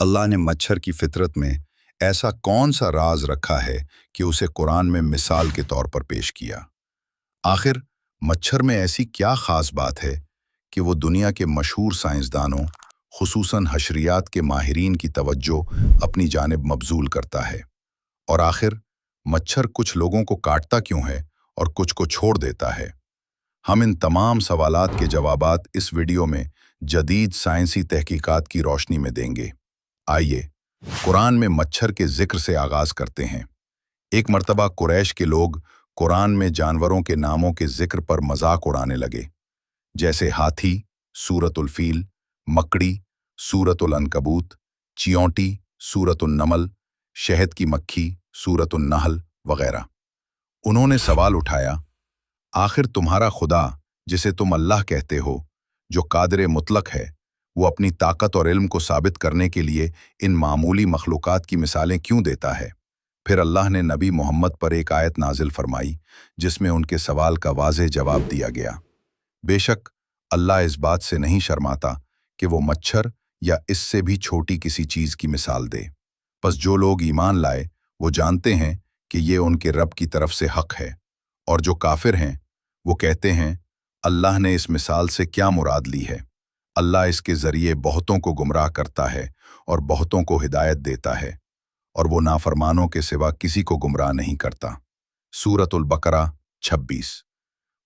अल्लाह ने मच्छर की फितरत में ऐसा कौन सा राज रखा है कि उसे कुरान में मिसाल के तौर पर पेश किया। आखिर मच्छर में ऐसी क्या खास बात है कि वो दुनिया के मशहूर साइंसदानों, खुसूसन हशरियात के माहिरीन की तवज्जो अपनी जानिब मबजूल करता है। और आखिर मच्छर कुछ लोगों को काटता क्यों है और कुछ को छोड़ देता है। हम इन तमाम सवालात के जवाबात इस वीडियो में जदीद साइंसी तहकीकात की रोशनी में देंगे। आइए कुरान में मच्छर के जिक्र से आगाज करते हैं। एक मर्तबा कुरैश के लोग कुरान में जानवरों के नामों के जिक्र पर मजाक उड़ाने लगे, जैसे हाथी सूरतुल फील, मकड़ी सूरतुल अनकबूत, चियोंटी सूरतुल नमल, शहद की मक्खी सूरतुल नहल वगैरह। उन्होंने सवाल उठाया, आखिर तुम्हारा खुदा जिसे तुम अल्लाह कहते हो, जो कादिर मुतलक है, वो अपनी ताकत और इल्म को साबित करने के लिए इन मामूली मखलूकात की मिसालें क्यों देता है। फिर अल्लाह ने नबी मोहम्मद पर एक आयत नाजिल फरमाई जिसमें उनके सवाल का वाज़ेह जवाब दिया गया। बेशक अल्लाह इस बात से नहीं शर्माता कि वो मच्छर या इससे भी छोटी किसी चीज़ की मिसाल दे। बस जो लोग ईमान लाए वो जानते हैं कि ये उनके रब की तरफ से हक है, और जो काफिर हैं वो कहते हैं अल्लाह ने इस मिसाल से क्या मुराद ली है। अल्लाह इसके ज़रिए बहुतों को गुमराह करता है और बहुतों को हिदायत देता है, और वो नाफरमानों के सिवा किसी को गुमराह नहीं करता। सूरतुल बकरा 26।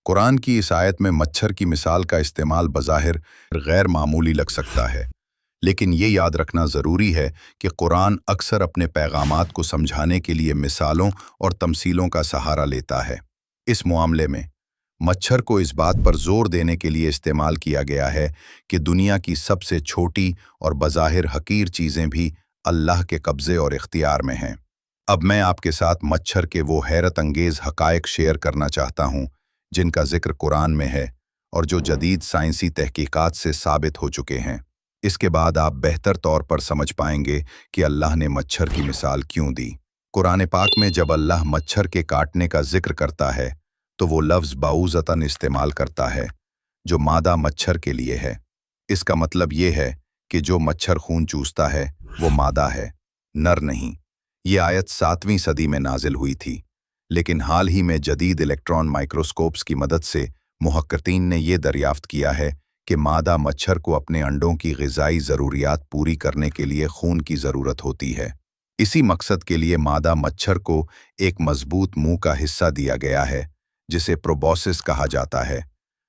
कुरान की इस आयत में मच्छर की मिसाल का इस्तेमाल बज़ाहिर गैर मामूली लग सकता है, लेकिन ये याद रखना ज़रूरी है कि कुरान अक्सर अपने पैगामात को समझाने के लिए मिसालों और तमसीलों का सहारा लेता है। इस मामले में मच्छर को इस बात पर जोर देने के लिए इस्तेमाल किया गया है कि दुनिया की सबसे छोटी और बज़ाहिर हकीर चीज़ें भी अल्लाह के कब्ज़े और इख्तियार में हैं। अब मैं आपके साथ मच्छर के वो हैरत अंगेज़ हक़ाइक़ शेयर करना चाहता हूँ जिनका जिक्र कुरान में है और जो जदीद साइंसी तहकीकात से साबित हो चुके हैं। इसके बाद आप बेहतर तौर पर समझ पाएंगे कि अल्लाह ने मच्छर की मिसाल क्यों दी। कुरान पाक में जब अल्लाह मच्छर के काटने का जिक्र करता है तो वो लफ्ज़ बाऊज़तन इस्तेमाल करता है, जो मादा मच्छर के लिए है। इसका मतलब ये है कि जो मच्छर खून चूसता है वो मादा है, नर नहीं। ये आयत 7वीं सदी में नाजिल हुई थी, लेकिन हाल ही में जदीद इलेक्ट्रॉन माइक्रोस्कोप्स की मदद से मुहक्किकीन ने ये दरियाफ्त किया है कि मादा मच्छर को अपने अंडों की ग़िज़ाई ज़रूरियात पूरी करने के लिए खून की ज़रूरत होती है। इसी मकसद के लिए मादा मच्छर को एक मजबूत मुंह का हिस्सा दिया गया है जिसे प्रोबॉसिस कहा जाता है,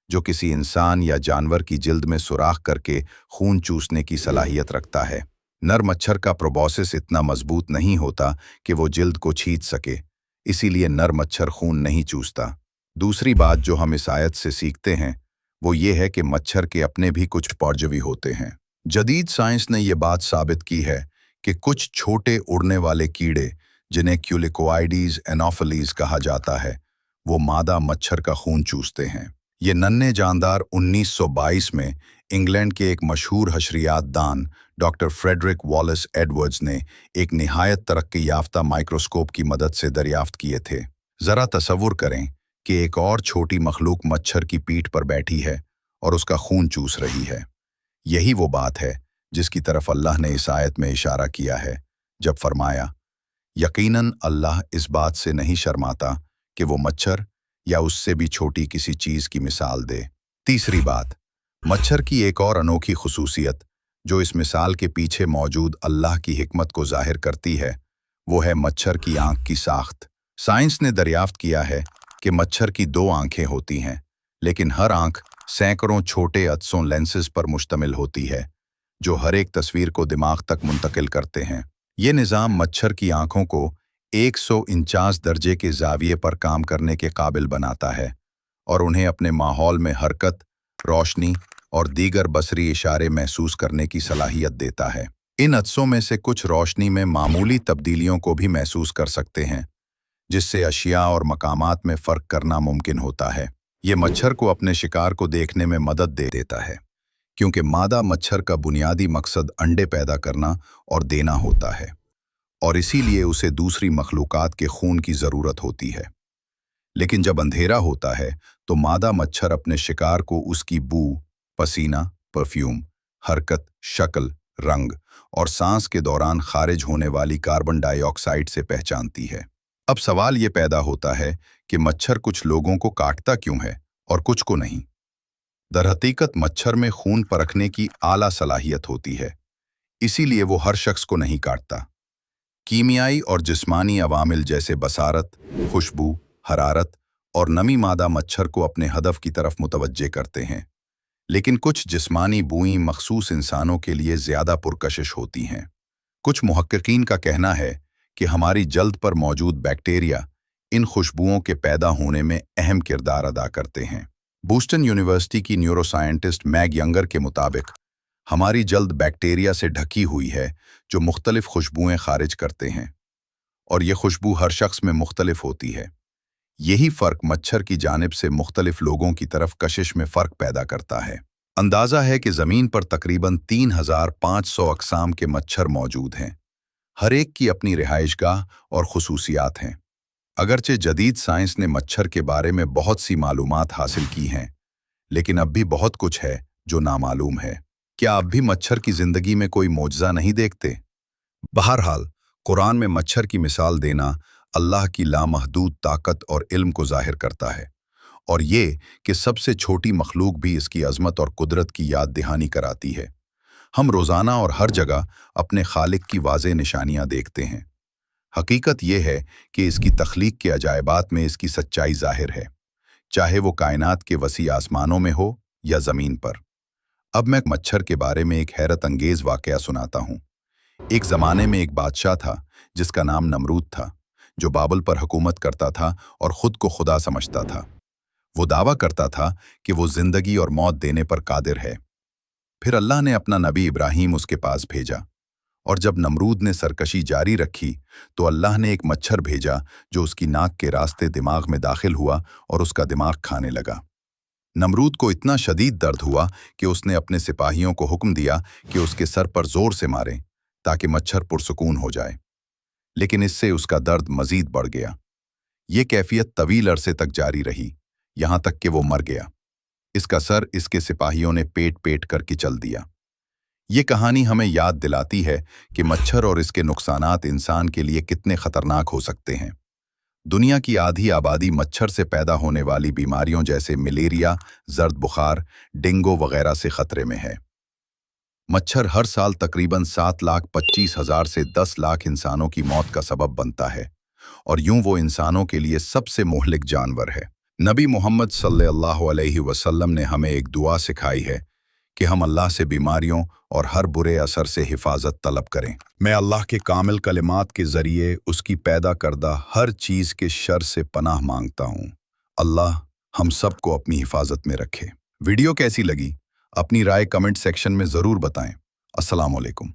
जो किसी इंसान या जानवर की जिल्द में सुराख करके खून चूसने की सलाहियत रखता है। नर मच्छर का प्रोबॉसिस इतना मजबूत नहीं होता कि वो जिल्द को छींच सके, इसीलिए नर मच्छर खून नहीं चूसता। दूसरी बात जो हम इस आयत से सीखते हैं वो ये है कि मच्छर के अपने भी कुछ परजीवी होते हैं। जदीद साइंस ने ये बात साबित की है कि कुछ छोटे उड़ने वाले कीड़े, जिन्हें क्यूलिकोआइडीज एनोफिलीज कहा जाता है, वो मादा मच्छर का खून चूसते हैं। ये नन्हे जानदार 1922 में इंग्लैंड के एक मशहूर हशरियात दान डॉक्टर फ्रेडरिक वॉलेस एडवर्ड्स ने एक निहायत तरक्की याफ्ता माइक्रोस्कोप की मदद से दरियाफ्त किए थे। ज़रा तसव्वुर करें कि एक और छोटी मखलूक मच्छर की पीठ पर बैठी है और उसका खून चूस रही है। यही वो बात है जिसकी तरफ अल्लाह ने इस आयत में इशारा किया है जब फरमाया, यकीनन अल्लाह इस बात से नहीं शर्माता कि वो मच्छर या उससे भी छोटी किसी चीज़ की मिसाल दे। तीसरी बात, मच्छर की एक और अनोखी खुसूसियत जो इस मिसाल के पीछे मौजूद अल्लाह की हिकमत को जाहिर करती है, वो है मच्छर की आँख की साख्त। साइंस ने दरियाफ्त किया है कि मच्छर की 2 आँखें होती हैं, लेकिन हर आँख सैकड़ों छोटे अदसों लेंसेज पर मुश्तमिल होती है, जो हर एक तस्वीर को दिमाग तक मुंतकिल करते हैं। ये निज़ाम मच्छर की आँखों को 149 दर्जे के ज़ाविये पर काम करने के काबिल बनाता है और उन्हें अपने माहौल में हरकत, रोशनी और दीगर बसरी इशारे महसूस करने की सलाहियत देता है। इन अदसों में से कुछ रोशनी में मामूली तब्दीलियों को भी महसूस कर सकते हैं, जिससे अशिया और मकामात में फ़र्क करना मुमकिन होता है। ये मच्छर को अपने शिकार को देखने में मदद दे देता है, क्योंकि मादा मच्छर का बुनियादी मकसद अंडे पैदा करना और देना होता है, और इसीलिए उसे दूसरी मखलूकात के खून की ज़रूरत होती है। लेकिन जब अंधेरा होता है तो मादा मच्छर अपने शिकार को उसकी बू, पसीना, परफ्यूम, हरकत, शक्ल, रंग और सांस के दौरान खारिज होने वाली कार्बन डाइऑक्साइड से पहचानती है। अब सवाल ये पैदा होता है कि मच्छर कुछ लोगों को काटता क्यों है और कुछ को नहीं। दरहकीकत मच्छर में खून परखने की आला सलाहियत होती है, इसीलिए वो हर शख्स को नहीं काटता। कीमियाई और जिस्मानी अवामिल जैसे बसारत, खुशबू, हरारत और नमी मादा मच्छर को अपने हदफ की तरफ मुतवज्जे करते हैं, लेकिन कुछ जिस्मानी बूई मखसूस इंसानों के लिए ज़्यादा पुरकशिश होती हैं। कुछ मुहक्किकीन का कहना है कि हमारी जल्द पर मौजूद बैक्टीरिया इन खुशबुओं के पैदा होने में अहम किरदार अदा करते हैं। बूस्टन यूनिवर्सिटी की न्यूरोसाइंटिस्ट मैग यंगर के मुताबिक हमारी जल्द बैक्टीरिया से ढकी हुई है जो मुख्तलिफ खुशबुएं खारिज करते हैं, और ये खुशबू हर शख्स में मुख्तलिफ होती है। यही फ़र्क मच्छर की जानिब से मुख्तलिफ लोगों की तरफ कशिश में फ़र्क पैदा करता है। अंदाज़ा है कि ज़मीन पर तकरीबन 3500 अक़साम के मच्छर मौजूद हैं। हर एक की अपनी रिहाइशगाह और खुसूसियात हैं। अगरचे जदीद साइंस ने मच्छर के बारे में बहुत सी मालूमात हासिल की हैं, लेकिन अब भी बहुत कुछ है जो नामालूम है। क्या अब भी मच्छर की ज़िंदगी में कोई मोजज़ा नहीं देखते? बहरहाल, कुरान में मच्छर की मिसाल देना अल्लाह की लामहदूद ताकत और इल्म को ज़ाहिर करता है, और ये कि सबसे छोटी मखलूक भी इसकी अज़मत और कुदरत की याद दहानी कराती है। हम रोज़ाना और हर जगह अपने खालिक की वाज़ेह निशानियाँ देखते हैं। हकीकत यह है कि इसकी तख्लीक के अजायबात में इसकी सच्चाई ज़ाहिर है, चाहे वो कायनात के वसी आसमानों में हो या ज़मीन पर। अब मैं मच्छर के बारे में एक हैरत अंगेज़ वाक़या सुनाता हूँ। एक ज़माने में एक बादशाह था जिसका नाम नमरूद था, जो बाबल पर हुकूमत करता था और ख़ुद को खुदा समझता था। वो दावा करता था कि वो ज़िंदगी और मौत देने पर कादिर है। फिर अल्लाह ने अपना नबी इब्राहीम उसके पास भेजा, और जब नमरूद ने सरकशी जारी रखी तो अल्लाह ने एक मच्छर भेजा जो उसकी नाक के रास्ते दिमाग में दाखिल हुआ और उसका दिमाग खाने लगा। नमरूद को इतना शदीद दर्द हुआ कि उसने अपने सिपाहियों को हुक्म दिया कि उसके सर पर जोर से मारें ताकि मच्छर पुरसुकून हो जाए, लेकिन इससे उसका दर्द मजीद बढ़ गया। ये कैफियत तवील अरसे तक जारी रही, यहाँ तक कि वो मर गया। इसका सर इसके सिपाहियों ने पेट पेट कर किचल दिया। ये कहानी हमें याद दिलाती है कि मच्छर और इसके नुकसानात इंसान के लिए कितने खतरनाक हो सकते हैं। दुनिया की आधी आबादी मच्छर से पैदा होने वाली बीमारियों जैसे मलेरिया, जर्द बुखार, डेंगू वगैरह से खतरे में है। मच्छर हर साल तकरीबन 7,25,000 से 10 लाख इंसानों की मौत का सबब बनता है, और यूं वो इंसानों के लिए सबसे मोहलिक जानवर है। नबी मोहम्मद सल्लल्लाहु अलैहि वसल्लम ने हमें एक दुआ सिखाई है कि हम अल्लाह से बीमारियों और हर बुरे असर से हिफाजत तलब करें। मैं अल्लाह के कामिल कलिमात के ज़रिए उसकी पैदा करदा हर चीज़ के शर से पनाह मांगता हूँ। अल्लाह हम सब को अपनी हिफाजत में रखे। वीडियो कैसी लगी? अपनी राय कमेंट सेक्शन में ज़रूर बताएं। अस्सलाम वालेकुम।